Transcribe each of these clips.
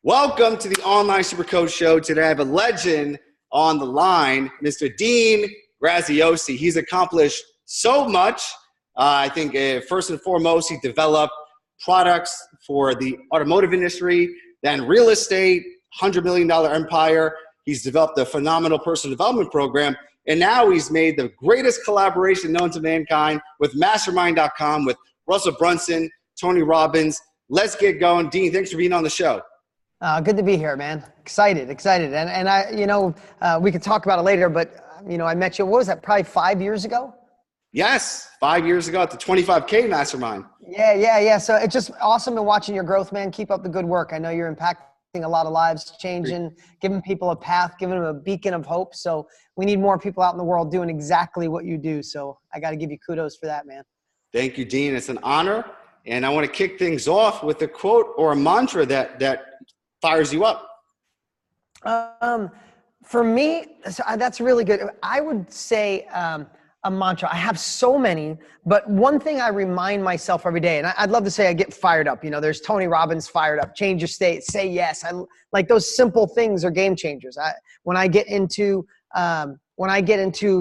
Welcome to the Online Supercoach Show. Today I have a legend on the line, Mr. Dean Graziosi. He's accomplished so much. I think first and foremost, he developed products for the automotive industry, then real estate, $100 million empire. He's developed a phenomenal personal development program. And now he's made the greatest collaboration known to mankind with Mastermind.com with Russell Brunson, Tony Robbins. Let's get going. Dean, thanks for being on the show. Good to be here, man. Excited. And I, we could talk about it later, but I met you, what was that, probably 5 years ago? Yes, 5 years ago at the 25K Mastermind. Yeah. So it's just awesome and watching your growth, man. Keep up the good work. I know you're impacting a lot of lives, changing, giving people a path, giving them a beacon of hope. So we need more people out in the world doing exactly what you do. So I got to give you kudos for that, man. Thank you, Dean. It's an honor. And I want to kick things off with a quote or a mantra that fires you up. For me, that's really good. I would say a mantra. I have so many, but one thing I remind myself every day, and I'd love to say I get fired up. There's Tony Robbins fired up, change your state, say yes. I like those simple things are game changers. When I get into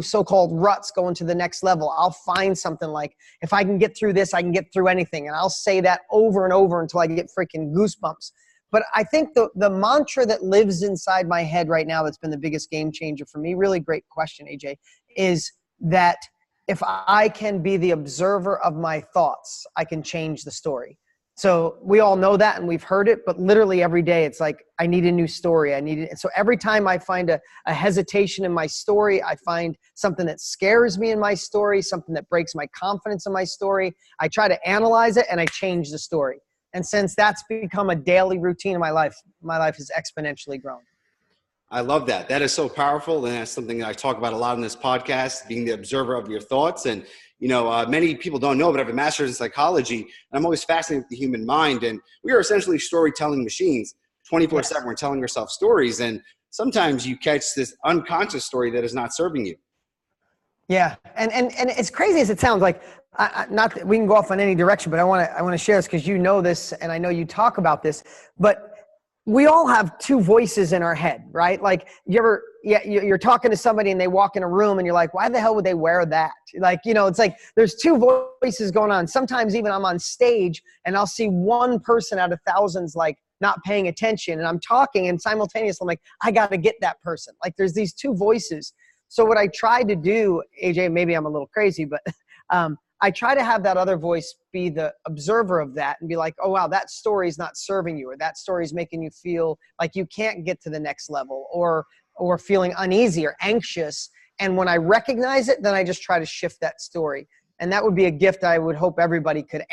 so-called ruts, going to the next level, I'll find something like, if I can get through this, I can get through anything. And I'll say that over and over until I get freaking goosebumps. But I think the mantra that lives inside my head right now that's been the biggest game changer for me, really great question, AJ, is that if I can be the observer of my thoughts, I can change the story. So we all know that and we've heard it, but literally every day it's like, I need a new story. So every time I find a hesitation in my story, I find something that scares me in my story, something that breaks my confidence in my story, I try to analyze it and I change the story. And since that's become a daily routine in my life has exponentially grown. I love that. That is so powerful. And that's something that I talk about a lot in this podcast, being the observer of your thoughts. And, many people don't know, but I have a master's in psychology. And I'm always fascinated with the human mind. And we are essentially storytelling machines. 24/7, we're telling ourselves stories. And sometimes you catch this unconscious story that is not serving you. Yeah. And as crazy as it sounds, like, not that we can go off in any direction, but I want to share this because you know this and I know you talk about this, but we all have two voices in our head, right? Like you're talking to somebody and they walk in a room and you're like, why the hell would they wear that? Like, it's like there's two voices going on. Sometimes even I'm on stage and I'll see one person out of thousands, like not paying attention, and I'm talking and simultaneously I'm like, I got to get that person. Like there's these two voices. So what I try to do, AJ, maybe I'm a little crazy, but I try to have that other voice be the observer of that and be like, oh, wow, that story is not serving you, or that story is making you feel like you can't get to the next level, or feeling uneasy or anxious. And when I recognize it, then I just try to shift that story. And that would be a gift I would hope everybody could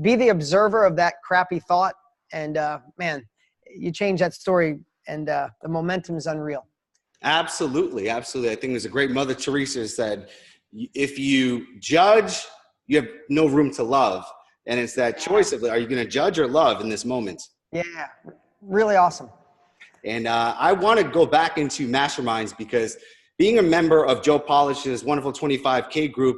be the observer of that crappy thought. And man, you change that story and the momentum is unreal. Absolutely. I think there's a great Mother Teresa said, if you judge, you have no room to love. And it's that choice of, are you going to judge or love in this moment? Yeah, really awesome. And I want to go back into Masterminds because being a member of Joe Polish's wonderful 25K group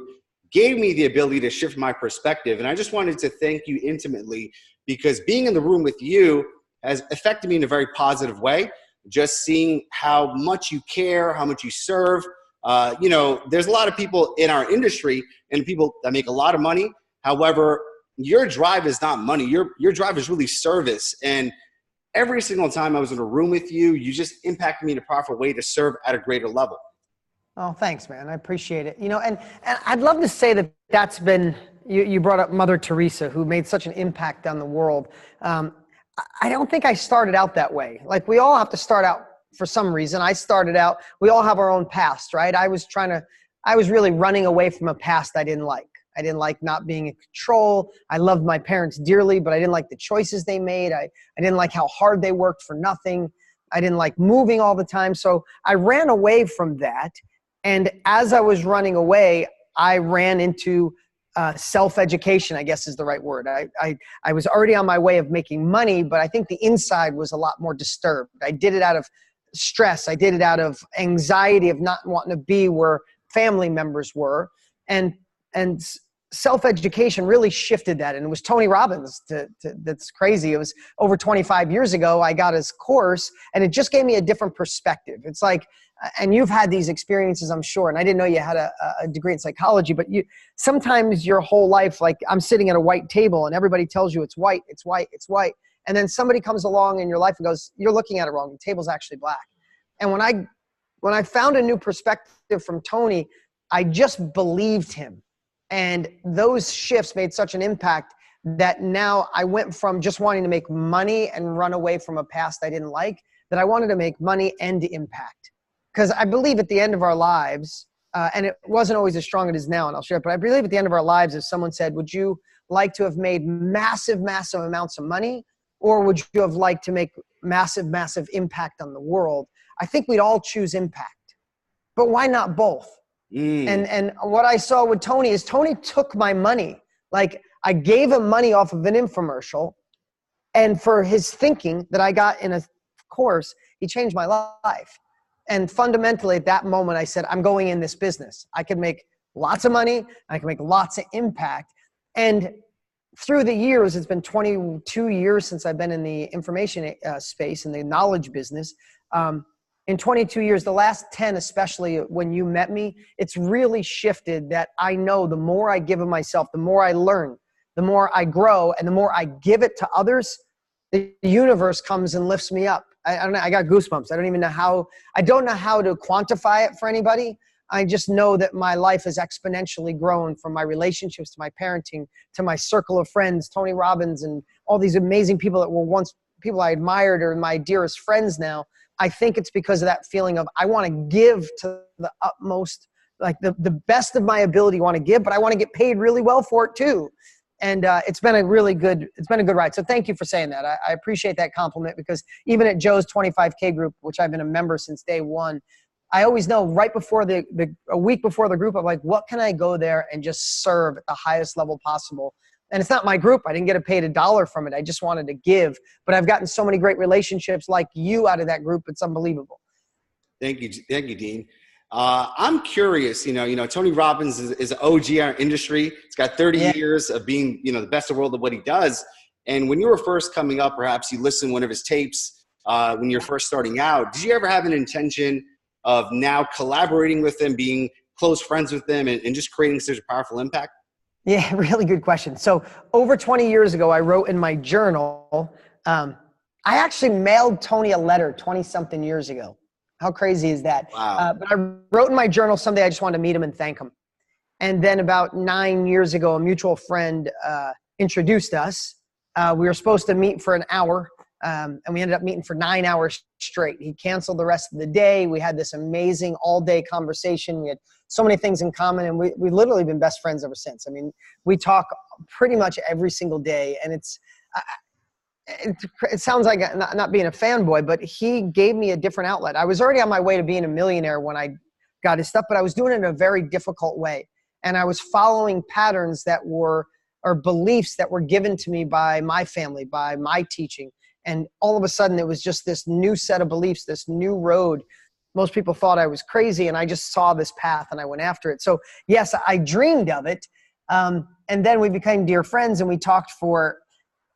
gave me the ability to shift my perspective. And I just wanted to thank you intimately because being in the room with you has affected me in a very positive way. Just seeing how much you care, how much you serve. There's a lot of people in our industry and people that make a lot of money. However, your drive is not money. Your drive is really service. And every single time I was in a room with you, you just impacted me in a powerful way to serve at a greater level. Oh, thanks, man. I appreciate it. And I'd love to say that that's been, you brought up Mother Teresa, who made such an impact on the world. I don't think I started out that way. Like we all have to start out for some reason. I started out, we all have our own past, right? I was really running away from a past I didn't like. I didn't like not being in control. I loved my parents dearly, but I didn't like the choices they made. I didn't like how hard they worked for nothing. I didn't like moving all the time. So I ran away from that. And as I was running away, I ran into self-education, I guess is the right word. I was already on my way of making money, but I think the inside was a lot more disturbed. I did it out of stress. I did it out of anxiety of not wanting to be where family members were. And self-education really shifted that. And it was Tony Robbins that's crazy. It was over 25 years ago. I got his course and it just gave me a different perspective. It's like, and you've had these experiences, I'm sure. And I didn't know you had a degree in psychology, but sometimes your whole life, like I'm sitting at a white table and everybody tells you it's white, it's white, it's white. And then somebody comes along in your life and goes, you're looking at it wrong. The table's actually black. And when I found a new perspective from Tony, I just believed him. And those shifts made such an impact that now I went from just wanting to make money and run away from a past I didn't like, that I wanted to make money and impact. Because I believe at the end of our lives, and it wasn't always as strong as it is now, and I'll share it, but I believe at the end of our lives, if someone said, would you like to have made massive, massive amounts of money, or would you have liked to make massive, massive impact on the world? I think we'd all choose impact. But why not both? And what I saw with Tony is Tony took my money. Like I gave him money off of an infomercial, and for his thinking that I got in a course, he changed my life. And fundamentally at that moment, I said, I'm going in this business. I can make lots of money. I can make lots of impact. And through the years, it's been 22 years since I've been in the information space, in the knowledge business. In 22 years, the last 10, especially when you met me, it's really shifted that I know the more I give of myself, the more I learn, the more I grow, and the more I give it to others, the universe comes and lifts me up. I don't know, I got goosebumps. I don't know how to quantify it for anybody. I just know that my life has exponentially grown, from my relationships to my parenting to my circle of friends, Tony Robbins and all these amazing people that were once people I admired or my dearest friends now. I think it's because of that feeling of I want to give to the utmost, like the best of my ability, want to give, but I want to get paid really well for it too. And it's been a good ride. So thank you for saying that. I appreciate that compliment, because even at Joe's 25K group, which I've been a member since day one, I always know right before a week before the group, I'm like, what can I go there and just serve at the highest level possible? And it's not my group. I didn't get paid $1 from it. I just wanted to give. But I've gotten so many great relationships like you out of that group. It's unbelievable. Thank you, Dean. I'm curious, Tony Robbins is an OG in our industry. He's got 30 years of being, the best in the world of what he does. And when you were first coming up, perhaps you listened to one of his tapes when you're first starting out. Did you ever have an intention of now collaborating with him, being close friends with him, and just creating such a powerful impact? Yeah, really good question. So over 20 years ago, I wrote in my journal, I actually mailed Tony a letter 20-something years ago. How crazy is that? Wow. But I wrote in my journal someday I just wanted to meet him and thank him. And then about 9 years ago, a mutual friend introduced us. We were supposed to meet for an hour, and we ended up meeting for 9 hours straight. He canceled the rest of the day. We had this amazing all-day conversation. We had so many things in common, and we've literally been best friends ever since. I mean, we talk pretty much every single day, and it sounds like not being a fanboy, but he gave me a different outlet. I was already on my way to being a millionaire when I got his stuff, but I was doing it in a very difficult way. And I was following patterns or beliefs that were given to me by my family, by my teaching. And all of a sudden it was just this new set of beliefs, this new road. Most people thought I was crazy, and I just saw this path and I went after it. So yes, I dreamed of it. And then we became dear friends, and we talked for,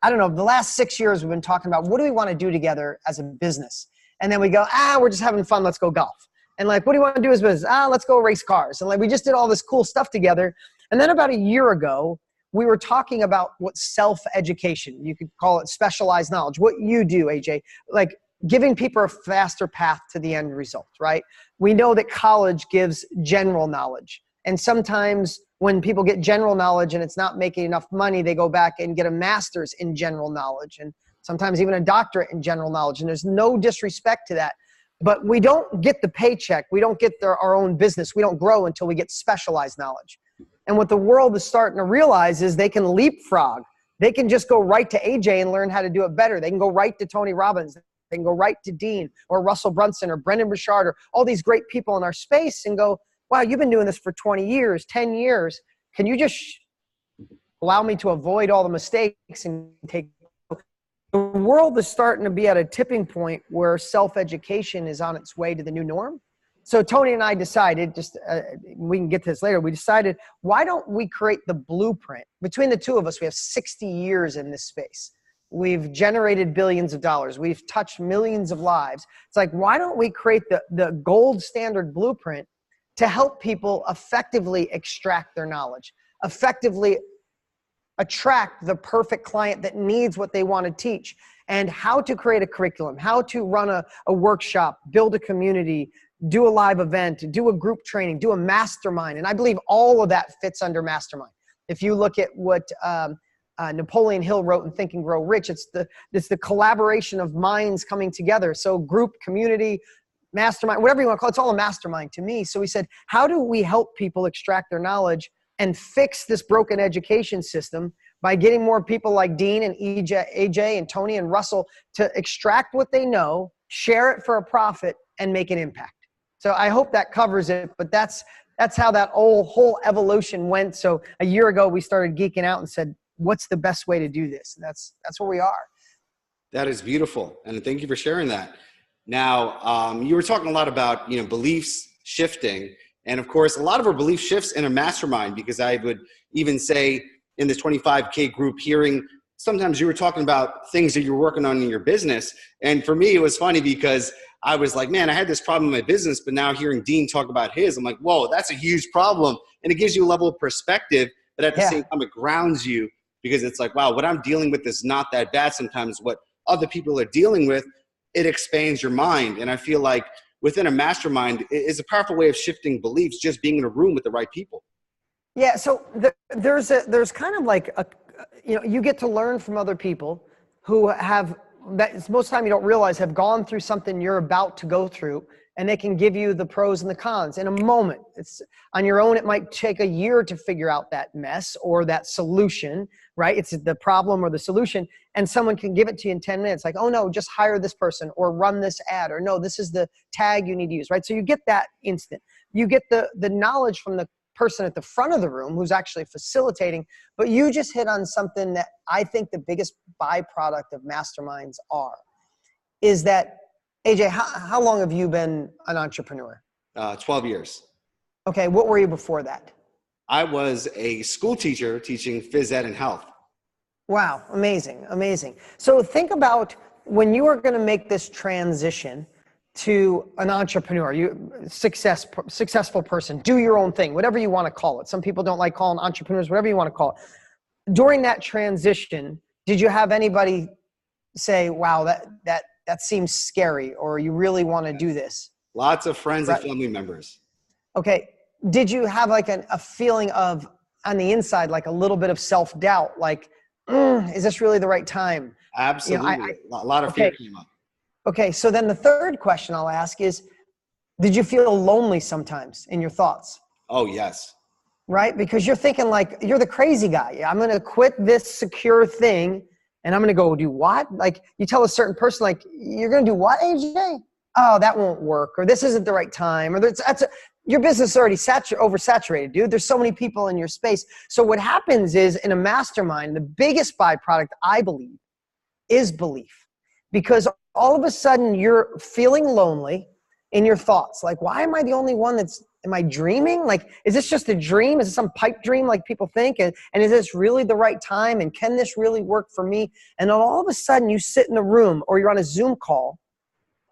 I don't know, the last 6 years we've been talking about what do we want to do together as a business? And then we go, we're just having fun. Let's go golf. And like, what do you want to do as business? Let's go race cars. And like, we just did all this cool stuff together. And then about a year ago, we were talking about what self-education, you could call it specialized knowledge, what you do, AJ, like giving people a faster path to the end result, right? We know that college gives general knowledge. And sometimes when people get general knowledge and it's not making enough money, they go back and get a master's in general knowledge, and sometimes even a doctorate in general knowledge. And there's no disrespect to that. But we don't get the paycheck. We don't get our own business. We don't grow until we get specialized knowledge. And what the world is starting to realize is they can leapfrog. They can just go right to AJ and learn how to do it better. They can go right to Tony Robbins. They can go right to Dean or Russell Brunson or Brendan Burchard or all these great people in our space and go, wow, you've been doing this for 20 years, 10 years. Can you just allow me to avoid all the mistakes and take? The world is starting to be at a tipping point where self-education is on its way to the new norm. So Tony and I decided, we can get to this later, we decided, why don't we create the blueprint? Between the two of us, we have 60 years in this space. We've generated billions of dollars. We've touched millions of lives. It's like, why don't we create the gold standard blueprint to help people effectively extract their knowledge, effectively attract the perfect client that needs what they want to teach, and how to create a curriculum, how to run a workshop, build a community, do a live event, do a group training, do a mastermind. And I believe all of that fits under mastermind. If you look at what Napoleon Hill wrote in Think and Grow Rich, it's the collaboration of minds coming together. So group, community, mastermind, whatever you want to call it, it's all a mastermind to me. So we said, how do we help people extract their knowledge and fix this broken education system by getting more people like Dean and AJ and Tony and Russell to extract what they know, share it for a profit, and make an impact. So I hope that covers it, but that's how that whole evolution went. So a year ago, we started geeking out and said, what's the best way to do this? And that's where we are. That is beautiful. And thank you for sharing that. Now, you were talking a lot about, beliefs shifting. And of course, a lot of our belief shifts in a mastermind, because I would even say in this 25K group, sometimes you were talking about things that you're working on in your business. And for me, it was funny because I was like, man, I had this problem in my business, but now hearing Dean talk about his, I'm like, whoa, that's a huge problem. And it gives you a level of perspective, but at the same time, it grounds you, because it's like, wow, what I'm dealing with is not that bad. Sometimes what other people are dealing with, it expands your mind. And I feel like within a mastermind is a powerful way of shifting beliefs, just being in a room with the right people. Yeah. So there's kind of like you get to learn from other people who have, that most of the time you don't realize, have gone through something you're about to go through, and they can give you the pros and the cons in a moment. It's on your own. It might take a year to figure out that mess or that solution, right? It's the problem or the solution, and someone can give it to you in 10 minutes. Like, oh no, just hire this person or run this ad, or no, this is the tag you need to use, right? So you get that instant. You get the knowledge from the person at the front of the room who's actually facilitating, but you just hit on something that I think the biggest byproduct of masterminds is that, AJ, how long have you been an entrepreneur? 12 years. Okay. What were you before that? I was a school teacher teaching phys ed and health. Wow. Amazing. Amazing. So think about when you are going to make this transition to an entrepreneur, successful person, do your own thing, whatever you want to call it. Some people don't like calling entrepreneurs, whatever you want to call it. During that transition, did you have anybody say, wow, that seems scary, or you really want to do this? Lots of friends and family members. Okay. Did you have like a feeling of, on the inside, like a little bit of self-doubt, like, is this really the right time? Absolutely. A lot of fear came up. Okay. So then the third question I'll ask is, did you feel lonely sometimes in your thoughts? Oh, yes. Right? Because you're thinking like, you're the crazy guy. I'm going to quit this secure thing and I'm going to go do what? Like, you tell a certain person, like, you're going to do what, AJ? Oh, that won't work. Or this isn't the right time. Or your business is already oversaturated, dude. There's so many people in your space. So what happens is, in a mastermind, the biggest byproduct, I believe, is belief. Because all of a sudden you're feeling lonely in your thoughts. Like, why am I the only one am I dreaming? Like, is this just a dream? Is it some pipe dream like people think? And is this really the right time? And can this really work for me? And then all of a sudden you sit in a room or you're on a Zoom call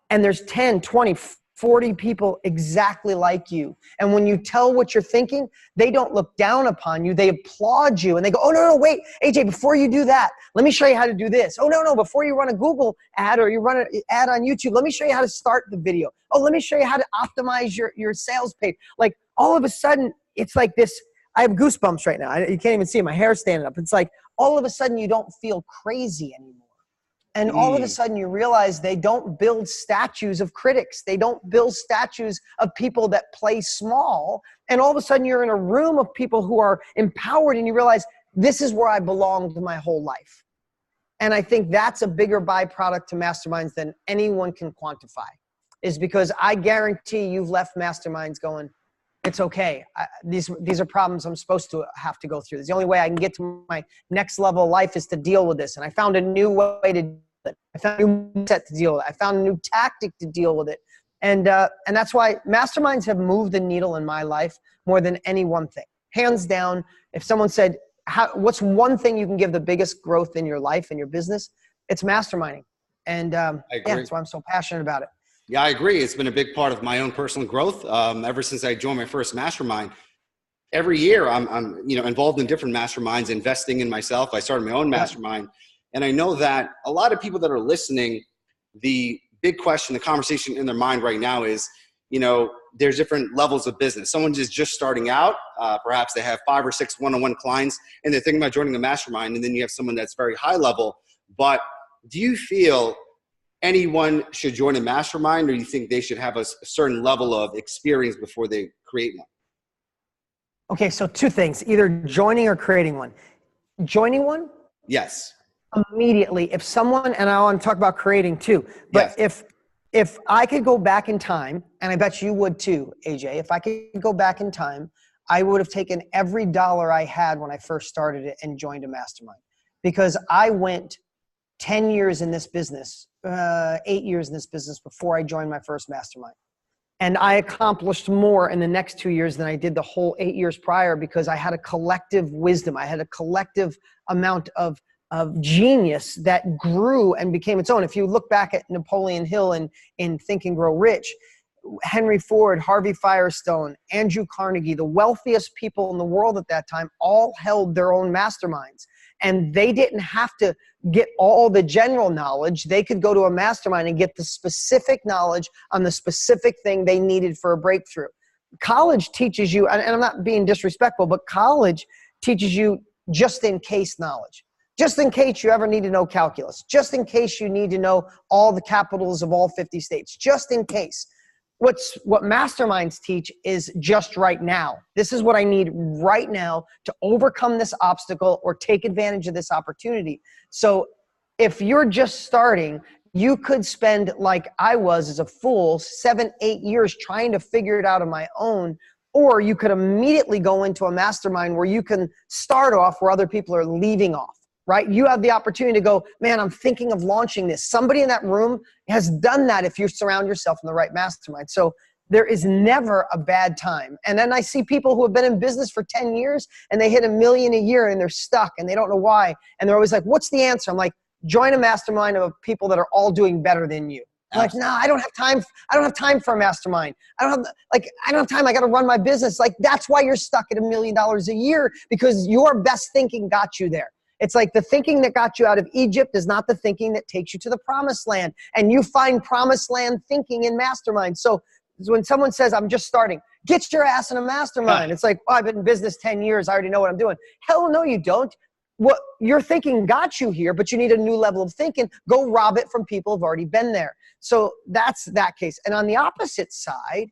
and there's 10, 20, 40 people exactly like you. And when you tell what you're thinking, they don't look down upon you. They applaud you and they go, oh, no, wait, AJ, before you do that, let me show you how to do this. Oh, no, before you run a Google ad or you run an ad on YouTube, let me show you how to start the video. Oh, let me show you how to optimize your sales page. Like, all of a sudden, it's like this. I have goosebumps right now. You can't even see it. My hair's standing up. It's like all of a sudden you don't feel crazy anymore. And all of a sudden you realize they don't build statues of critics. They don't build statues of people that play small. And all of a sudden you're in a room of people who are empowered and you realize this is where I belonged my whole life. And I think that's a bigger byproduct to masterminds than anyone can quantify, is because I guarantee you've left masterminds going, it's okay. These are problems I'm supposed to have to go through. It's the only way I can get to my next level of life is to deal with this. And I found a new way to do it. I found a new set to deal with it. I found a new tactic to deal with it. And that's why masterminds have moved the needle in my life more than any one thing. Hands down, if someone said, what's one thing you can give the biggest growth in your life and your business? It's masterminding. And yeah, that's why I'm so passionate about it. Yeah, I agree. It's been a big part of my own personal growth. Ever since I joined my first mastermind, every year I'm involved in different masterminds, investing in myself. I started my own mastermind. And I know that a lot of people that are listening, the big question, the conversation in their mind right now is, there's different levels of business. Someone is just starting out. Perhaps they have 5 or 6 one-on-one clients and they're thinking about joining a mastermind. And then you have someone that's very high level. But do you feel anyone should join a mastermind, or you think they should have a certain level of experience before they create one? Okay, so 2 things, either joining or creating one. Joining one? Yes. Immediately, if someone, and I want to talk about creating too, but yes. If I could go back in time, and I bet you would too, AJ, if I could go back in time, I would have taken every dollar I had when I first started it and joined a mastermind, because I went 10 years in this business, 8 years in this business before I joined my first mastermind. And I accomplished more in the next 2 years than I did the whole 8 years prior, because I had a collective wisdom. I had a collective amount of genius that grew and became its own. If you look back at Napoleon Hill in Think and Grow Rich, Henry Ford, Harvey Firestone, Andrew Carnegie, the wealthiest people in the world at that time, all held their own masterminds. And they didn't have to get all the general knowledge. They could go to a mastermind and get the specific knowledge on the specific thing they needed for a breakthrough. College teaches you, and I'm not being disrespectful, but college teaches you just in case knowledge. Just in case you ever need to know calculus. Just in case you need to know all the capitals of all 50 states. Just in case. What masterminds teach is just right now. This is what I need right now to overcome this obstacle or take advantage of this opportunity. So if you're just starting, you could spend, like I was as a fool, 7, 8 years trying to figure it out on my own. Or you could immediately go into a mastermind where you can start off where other people are leaving off. Right? You have the opportunity to go, man, I'm thinking of launching this. Somebody in that room has done that if you surround yourself in the right mastermind. So there is never a bad time. And then I see people who have been in business for 10 years and they hit $1 million a year and they're stuck and they don't know why. And they're always like, what's the answer? I'm like, join a mastermind of people that are all doing better than you. I'm like, no, I don't have time. I don't have time for a mastermind. I don't have time. I got to run my business. Like, that's why you're stuck at $1 million a year, because your best thinking got you there. It's like the thinking that got you out of Egypt is not the thinking that takes you to the promised land. And you find promised land thinking in mastermind. So when someone says, I'm just starting, get your ass in a mastermind. It's like, oh, I've been in business 10 years. I already know what I'm doing. Hell no, you don't. What your thinking got you here, but you need a new level of thinking. Go rob it from people who've already been there. So that's that case. And on the opposite side,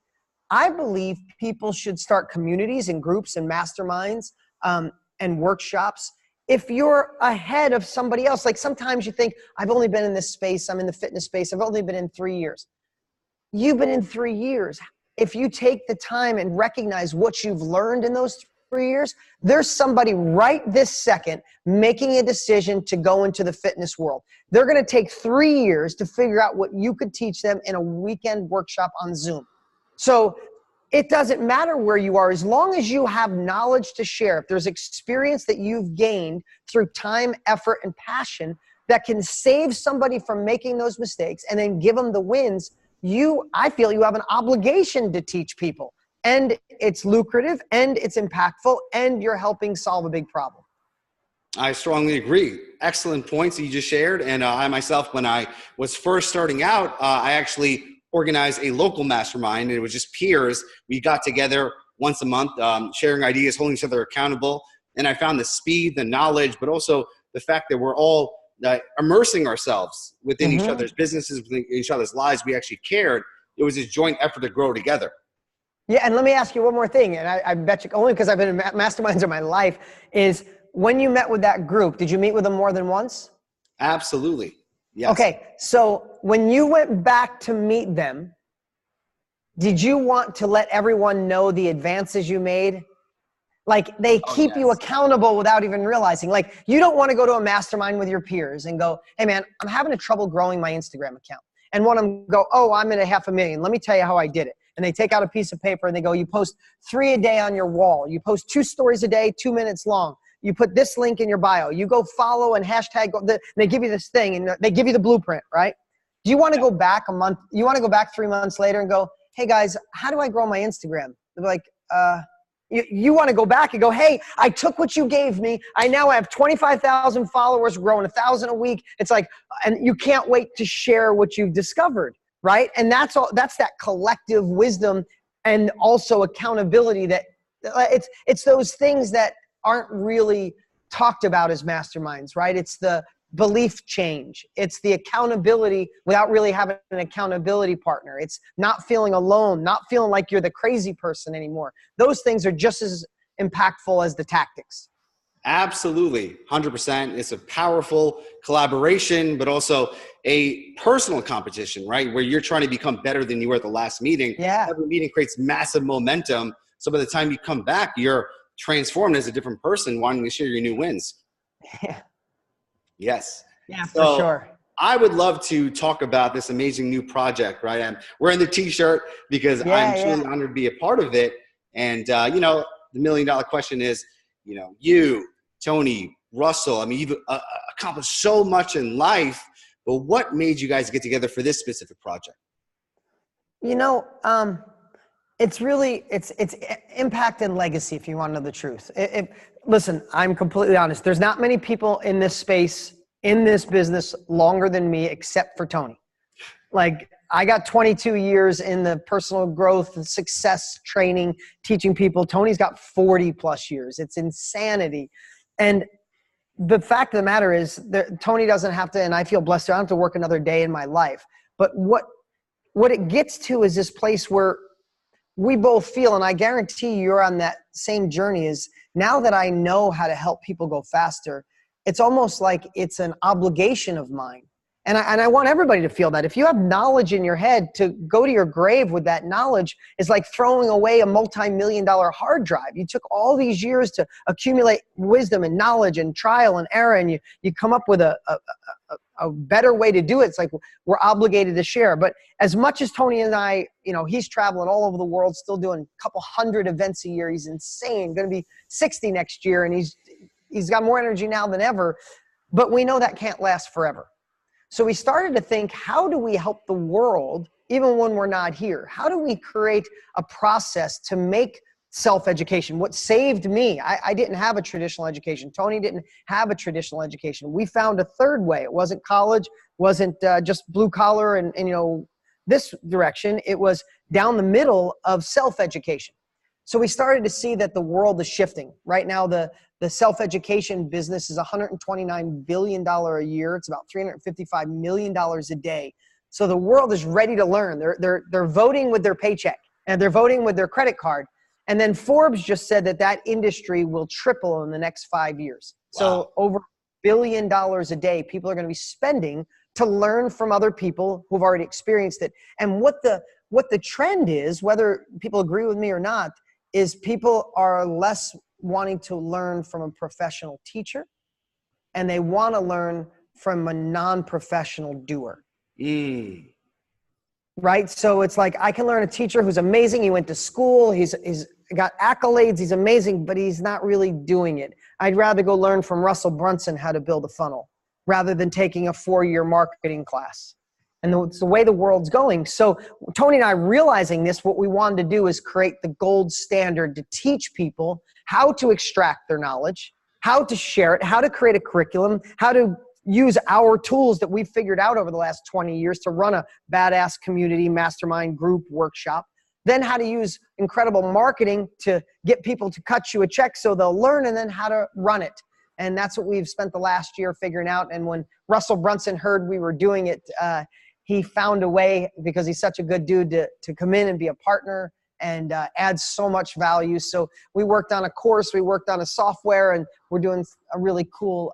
I believe people should start communities and groups and masterminds and workshops. If you're ahead of somebody else, like sometimes you think, I've only been in this space, I'm in the fitness space, I've only been in 3 years. You've been in 3 years. If you take the time and recognize what you've learned in those 3 years, there's somebody right this second making a decision to go into the fitness world. They're going to take 3 years to figure out what you could teach them in a weekend workshop on Zoom. So it doesn't matter where you are, as long as you have knowledge to share. If there's experience that you've gained through time, effort, and passion that can save somebody from making those mistakes and then give them the wins, I feel you have an obligation to teach people. And it's lucrative, and it's impactful, and you're helping solve a big problem. I strongly agree. Excellent points that you just shared. And I myself, when I was first starting out, I actually organized a local mastermind, and it was just peers. We got together once a month, sharing ideas, holding each other accountable. And I found the speed, the knowledge, but also the fact that we're all immersing ourselves within each other's businesses, within each other's lives. We actually cared. It was a joint effort to grow together. Yeah, and let me ask you one more thing, and I bet you, only because I've been in masterminds in my life, is when you met with that group, did you meet with them more than once? Absolutely. Yes. Okay, so when you went back to meet them, did you want to let everyone know the advances you made? Like, they keep you accountable without even realizing. Like, you don't want to go to a mastermind with your peers and go, hey man, I'm having trouble growing my Instagram account. And one of them go, oh, I'm at 500,000. Let me tell you how I did it. And they take out a piece of paper and they go, you post 3 a day on your wall. You post 2 stories a day, 2 minutes long. You put this link in your bio. You go follow and hashtag. They give you this thing and they give you the blueprint, right? Do you want to go back a month? You want to go back 3 months later and go, hey guys, how do I grow my Instagram? They're like, you want to go back and go, hey, I took what you gave me. I now have 25,000 followers, growing 1,000 a week. It's like, and you can't wait to share what you've discovered, right? And that's all. That's that collective wisdom and also accountability. That it's those things that aren't really talked about as masterminds, right? It's the belief change. It's the accountability without really having an accountability partner. It's not feeling alone, not feeling like you're the crazy person anymore. Those things are just as impactful as the tactics. Absolutely. 100%. It's a powerful collaboration, but also a personal competition, right? Where you're trying to become better than you were at the last meeting. Yeah. Every meeting creates massive momentum. So by the time you come back, you're transformed as a different person, wanting to share your new wins. Yeah. Yes. Yeah, So for sure. I would love to talk about this amazing new project, right? I'm wearing the t-shirt because I'm truly honored to be a part of it. And, the $1 million question is, you, Tony, Russell, I mean, you've accomplished so much in life, but what made you guys get together for this specific project? It's really, it's impact and legacy, if you want to know the truth. Listen, I'm completely honest. There's not many people in this space, in this business longer than me, except for Tony. Like, I got 22 years in the personal growth and success training, teaching people. Tony's got 40 plus years. It's insanity. And the fact of the matter is that Tony doesn't have to, and I feel blessed, I don't have to work another day in my life. But what it gets to is this place where we both feel, and I guarantee you're on that same journey, is now that I know how to help people go faster, it's almost like it's an obligation of mine. And I want everybody to feel that. If you have knowledge in your head, to go to your grave with that knowledge is like throwing away a multi-million-dollar hard drive. You took all these years to accumulate wisdom and knowledge and trial and error, and you come up with a better way to do it. It's like we're obligated to share. But as much as Tony and I, he's traveling all over the world, still doing a couple hundred events a year. He's insane, going to be 60 next year, and he's got more energy now than ever. But we know that can't last forever. So we started to think, how do we help the world even when we're not here? How do we create a process to make self-education? What saved me, I didn't have a traditional education. Tony didn't have a traditional education. We found a third way. It wasn't college, wasn't just blue collar and this direction. It was down the middle of self-education. So we started to see that the world is shifting. Right now, the self-education business is $129 billion a year. It's about $355 million a day. So the world is ready to learn. They're voting with their paycheck and they're voting with their credit card. And then Forbes just said that industry will triple in the next 5 years. Wow. So over $1 billion a day, people are going to be spending to learn from other people who've already experienced it. And what the trend is, whether people agree with me or not, is people are less wanting to learn from a professional teacher, and they want to learn from a non-professional doer. Right? So it's like, I can learn a teacher who's amazing. He went to school. He's got accolades. He's amazing, but he's not really doing it. I'd rather go learn from Russell Brunson how to build a funnel rather than taking a 4-year marketing class. And it's the way the world's going. So Tony and I, realizing this, what we wanted to do is create the gold standard to teach people how to extract their knowledge, how to share it, how to create a curriculum, how to use our tools that we've figured out over the last 20 years to run a badass community mastermind group workshop, then how to use incredible marketing to get people to cut you a check so they'll learn, and then how to run it. And that's what we've spent the last year figuring out. And when Russell Brunson heard we were doing it, he found a way, because he's such a good dude, to come in and be a partner and add so much value. So we worked on a course, we worked on a software, and we're doing a really cool,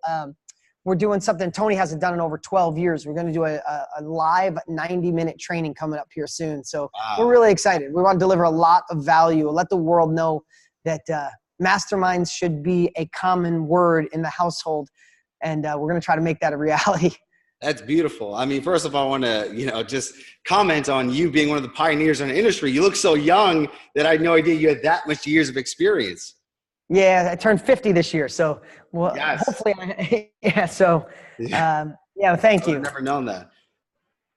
we're doing something Tony hasn't done in over 12 years. We're going to do a live 90-minute training coming up here soon. So We're really excited. We want to deliver a lot of value, let the world know that masterminds should be a common word in the household. And we're going to try to make that a reality. That's beautiful. I mean, first of all, I want to, just comment on you being one of the pioneers in the industry. You look so young that I had no idea you had that much years of experience. Yeah, I turned 50 this year. So, well, Yes. hopefully, yeah. So, yeah, thank I would have you. never known that.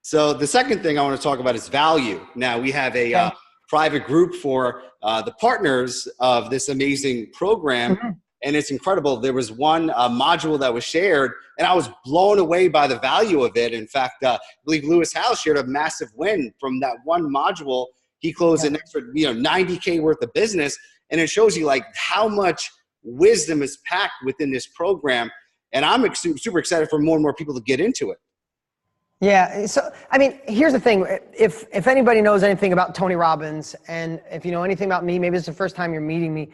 So the second thing I want to talk about is value. Now we have a Okay. private group for the partners of this amazing program, Mhm. and it's incredible. There was one module that was shared, and I was blown away by the value of it. In fact, I believe Lewis House shared a massive win from that one module. He closed Yeah. an extra, 90K worth of business, and it shows you like how much wisdom is packed within this program. And I'm super excited for more and more people to get into it. Yeah. So, I mean, here's the thing. If anybody knows anything about Tony Robbins, and if you know anything about me, maybe it's the first time you're meeting me,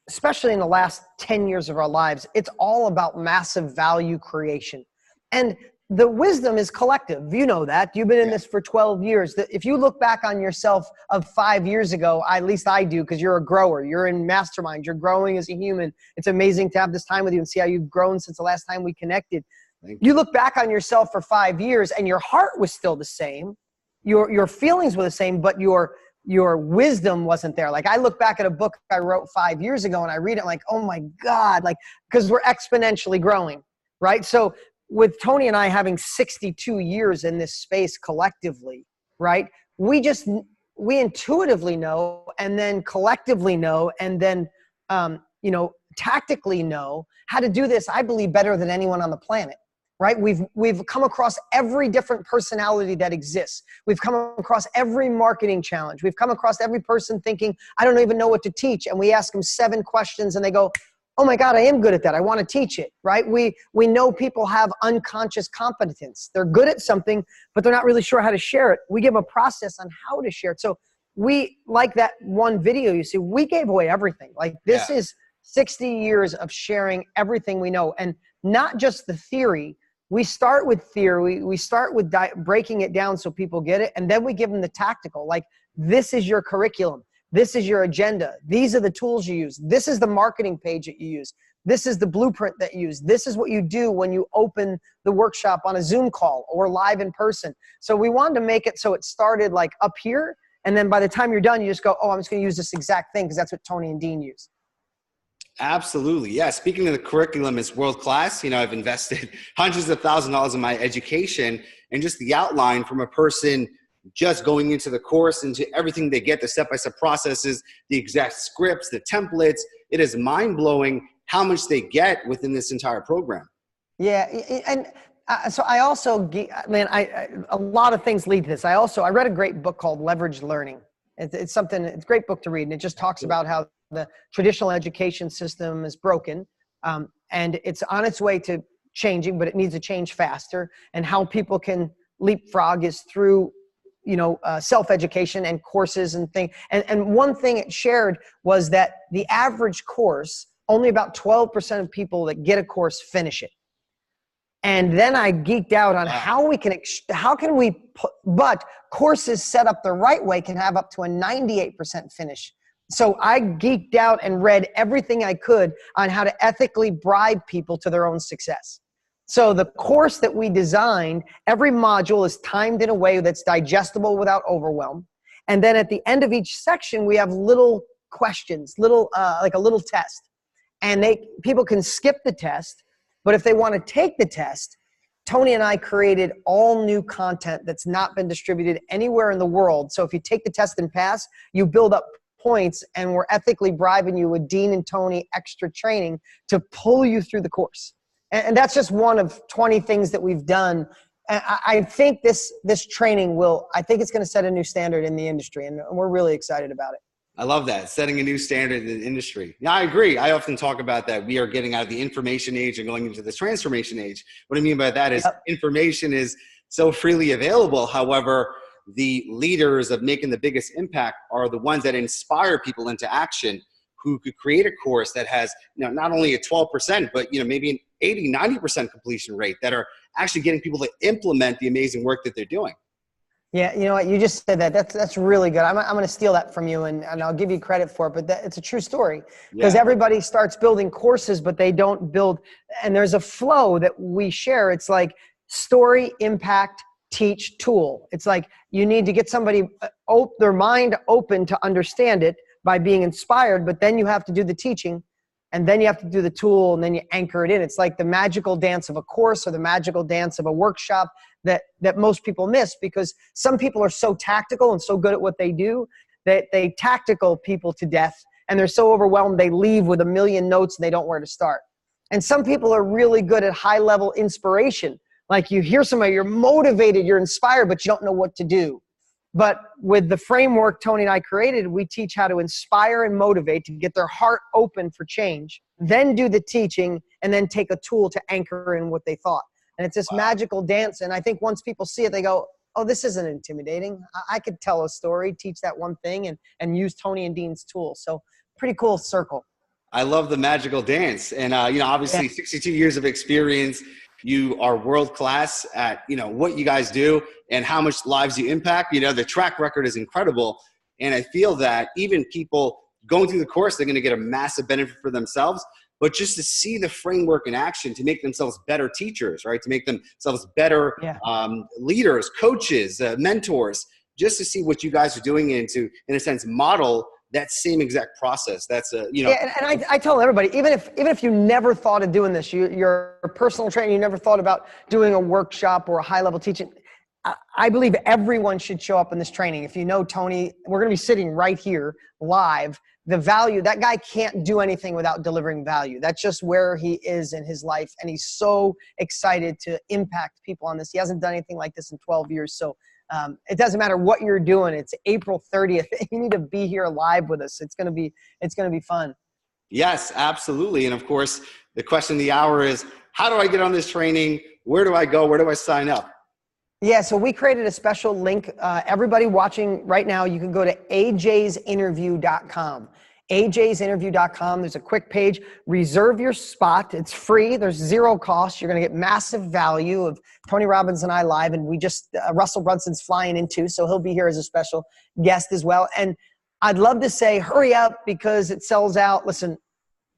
especially in the last 10 years of our lives, it's all about massive value creation. And the wisdom is collective. You know that. You've been in this for 12 years. If you look back on yourself of 5 years ago, at least I do, because you're a grower. You're in Masterminds. You're growing as a human. It's amazing to have this time with you and see how you've grown since the last time we connected. You look back on yourself for 5 years and your heart was still the same. Your feelings were the same, but your wisdom wasn't there. Like I look back at a book I wrote 5 years ago and I read it like, oh my God, like, because we're exponentially growing, right? So with Tony and I having 62 years in this space collectively, right? We intuitively know, and then collectively know, and then, tactically know how to do this, I believe, better than anyone on the planet. Right? We've come across every different personality that exists. We've come across every marketing challenge. We've come across every person thinking, I don't even know what to teach. And we ask them 7 questions and they go, oh my God, I am good at that. I want to teach it, right? We know people have unconscious competence. They're good at something, but they're not really sure how to share it. We give them a process on how to share it. So we, like that one video you see, we gave away everything. Like this is 60 years of sharing everything we know, and not just the theory. We start with theory, we start with breaking it down so people get it, and then we give them the tactical. Like, this is your curriculum. This is your agenda. These are the tools you use. This is the marketing page that you use. This is the blueprint that you use. This is what you do when you open the workshop on a Zoom call or live in person. So we wanted to make it so it started like up here, and then by the time you're done, you just go, oh, I'm just going to use this exact thing because that's what Tony and Dean use. Absolutely. Yeah. Speaking of the curriculum, it's world class. I've invested hundreds of thousands of dollars in my education, and just the outline from a person just going into the course, into everything they get, the step-by-step processes, the exact scripts, the templates. It is mind-blowing how much they get within this entire program. Yeah. And so I also, a lot of things lead to this. I read a great book called Leverage Learning. It's a great book to read. And it just talks about how the traditional education system is broken, and it's on its way to changing, but it needs to change faster. And how people can leapfrog is through, self-education and courses and things. And one thing it shared was that the average course, only about 12% of people that get a course finish it. And then I geeked out on but courses set up the right way can have up to a 98% finish. So I geeked out and read everything I could on how to ethically bribe people to their own success. So the course that we designed, every module is timed in a way that's digestible without overwhelm. And then at the end of each section, we have little questions, like a little test. And people can skip the test, but if they want to take the test, Tony and I created all new content that's not been distributed anywhere in the world. So if you take the test and pass, you build up points, and we're ethically bribing you with Dean and Tony extra training to pull you through the course. And that's just one of 20 things that we've done. I think this training I think it's going to set a new standard in the industry, and we're really excited about it. I love that, setting a new standard in the industry. Yeah, I agree. I often talk about that. We are getting out of the information age and going into the transformation age. What I mean by that is information is so freely available. However, the leaders of making the biggest impact are the ones that inspire people into action, who could create a course that has not only a 12%, but maybe an 80, 90% completion rate, that are actually getting people to implement the amazing work that they're doing. Yeah, you know what? You just said that. That's really good. I'm going to steal that from you, and I'll give you credit for it. But it's a true story, because everybody starts building courses, but they don't build. And there's a flow that we share. It's like story, impact, teach, tool. It's like you need to get somebody their mind open to understand it by being inspired, but then you have to do the teaching, and then you have to do the tool, and then you anchor it in. It's like the magical dance of a course or the magical dance of a workshop that most people miss, because some people are so tactical and so good at what they do that they tactical people to death, and they're so overwhelmed they leave with a million notes and they don't know where to start. And some people are really good at high-level inspiration. Like you hear somebody, you're motivated, you're inspired, but you don't know what to do. But with the framework Tony and I created, we teach how to inspire and motivate to get their heart open for change, then do the teaching, and then take a tool to anchor in what they thought. And it's this magical dance. And I think once people see it, they go, oh, this isn't intimidating. I could tell a story, teach that one thing, and use Tony and Dean's tools. So pretty cool circle. I love the magical dance. And, obviously 62 years of experience. You are world-class at, what you guys do and how much lives you impact. The track record is incredible. And I feel that even people going through the course, they're going to get a massive benefit for themselves, but just to see the framework in action to make themselves better teachers, right? To make themselves better leaders, coaches, mentors, just to see what you guys are doing and to, in a sense, model that same exact process. That's Yeah, and I tell everybody, even if you never thought of doing this, you're a personal trainer, you never thought about doing a workshop or a high-level teaching, I believe everyone should show up in this training. If you know Tony, we're going to be sitting right here live. The value, that guy can't do anything without delivering value. That's just where he is in his life, and he's so excited to impact people on this. He hasn't done anything like this in 12 years, so it doesn't matter what you're doing. It's April 30th. You need to be here live with us. It's going to be fun. Yes, absolutely. And of course, the question of the hour is, how do I get on this training? Where do I go? Where do I sign up? Yeah, so we created a special link. Everybody watching right now, you can go to ajsinterview.com. ajsinterview.com. There's a quick page. Reserve your spot. It's free. There's zero cost. You're going to get massive value of Tony Robbins and I live. And we just, Russell Brunson's flying in too, so he'll be here as a special guest as well. And I'd love to say, hurry up because it sells out. Listen,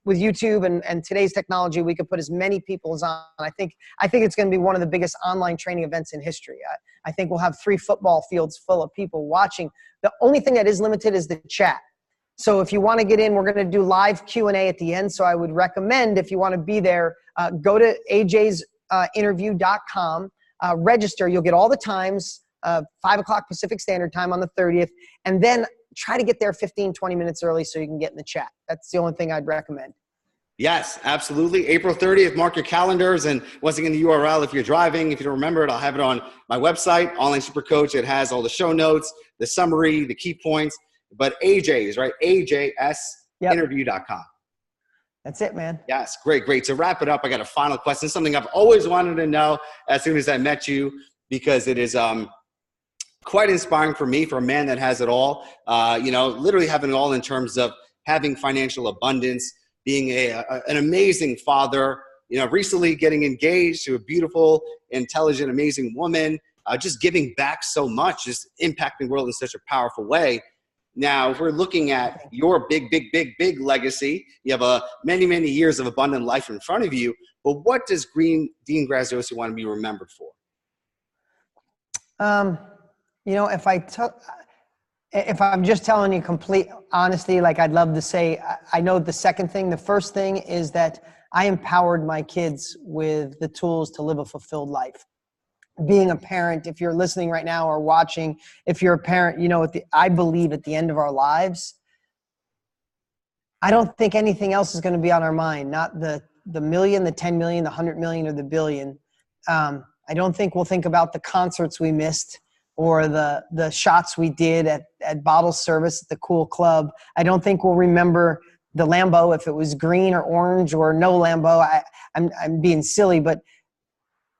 with YouTube and today's technology, we could put as many people as on. I think it's going to be one of the biggest online training events in history. I think we'll have 3 football fields full of people watching. The only thing that is limited is the chat. So if you want to get in, we're going to do live Q&A at the end. So I would recommend, if you want to be there, go to ajsinterview.com, register. You'll get all the times, 5 o'clock Pacific Standard Time on the 30th, and then try to get there 15, 20 minutes early so you can get in the chat. That's the only thing I'd recommend. Yes, absolutely. April 30th, mark your calendars. And once again, the URL, if you're driving, if you don't remember it, I'll have it on my website, Online Super Coach. It has all the show notes, the summary, the key points. But AJ's, right? AJSinterview.com. That's it, man. Yes, great. To wrap it up, I got a final question, something I've always wanted to know as soon as I met you, because it is quite inspiring for me, for a man that has it all, literally having it all in terms of having financial abundance, being an amazing father, recently getting engaged to a beautiful, intelligent, amazing woman, just giving back so much, just impacting the world in such a powerful way. Now, if we're looking at your big legacy, you have many, many years of abundant life in front of you, but what does Dean Graziosi want to be remembered for? If I'm just telling you complete honesty, like I'd love to say, I know the second thing. The first thing is that I empowered my kids with the tools to live a fulfilled life. Being a parent, if you're listening right now or watching, if you're a parent, I believe at the end of our lives, I don't think anything else is going to be on our mind. Not the million, the 10 million, the 100 million, or the billion. I don't think we'll think about the concerts we missed or the shots we did at bottle service at the cool club. I don't think we'll remember the Lambo, if it was green or orange or no Lambo. I'm being silly, but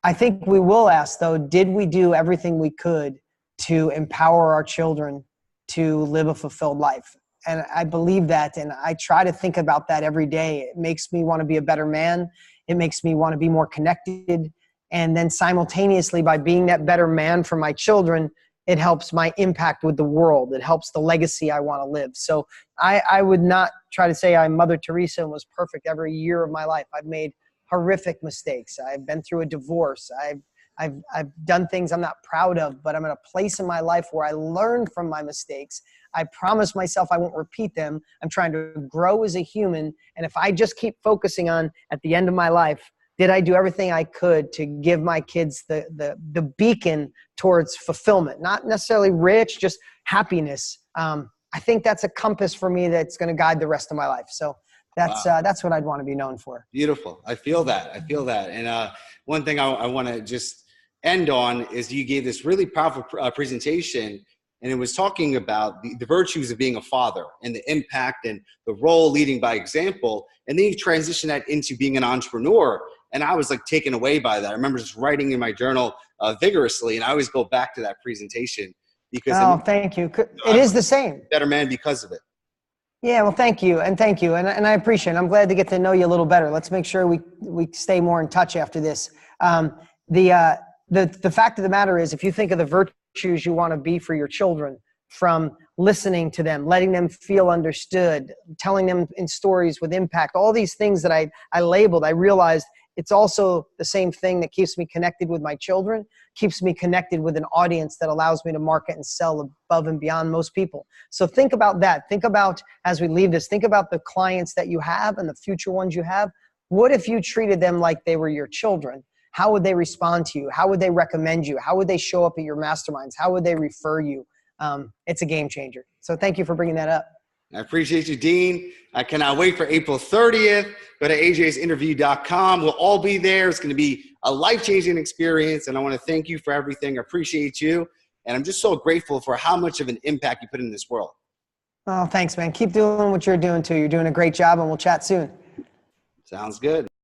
I think we will ask, though, did we do everything we could to empower our children to live a fulfilled life? And I believe that, and I try to think about that every day. It makes me want to be a better man. It makes me want to be more connected. And then simultaneously, by being that better man for my children, it helps my impact with the world. It helps the legacy I want to live. So I would not try to say I'm Mother Teresa and was perfect every year of my life. I've made horrific mistakes. I've been through a divorce. I've I've done things I'm not proud of, but I'm in a place in my life where I learned from my mistakes. I promised myself I won't repeat them. I'm trying to grow as a human. And if I just keep focusing on, at the end of my life, did I do everything I could to give my kids the beacon towards fulfillment? Not necessarily rich, just happiness. I think that's a compass for me that's going to guide the rest of my life. So that's what I'd want to be known for. Beautiful. I feel that. And one thing I want to just end on is you gave this really powerful presentation, and it was talking about the virtues of being a father and the impact and the role leading by example. And then you transition that into being an entrepreneur. And I was like taken away by that. I remember just writing in my journal vigorously. And I always go back to that presentation because thank you. It is the same. Better man because of it. Yeah, well, thank you. And I appreciate it. I'm glad to get to know you a little better. Let's make sure we stay more in touch after this. The fact of the matter is, if you think of the virtues you want to be for your children, from listening to them, letting them feel understood, telling them in stories with impact, all these things that I labeled, I realized it's also the same thing that keeps me connected with my children, keeps me connected with an audience that allows me to market and sell above and beyond most people. So think about that. Think about, as we leave this, think about the clients that you have and the future ones you have. What if you treated them like they were your children? How would they respond to you? How would they recommend you? How would they show up at your masterminds? How would they refer you? It's a game changer. So thank you for bringing that up. I appreciate you, Dean. I cannot wait for April 30th. Go to ajsinterview.com. We'll all be there. It's going to be a life-changing experience, and I want to thank you for everything. I appreciate you, and I'm just so grateful for how much of an impact you put in this world. Oh, thanks, man. Keep doing what you're doing, too. You're doing a great job, and we'll chat soon. Sounds good.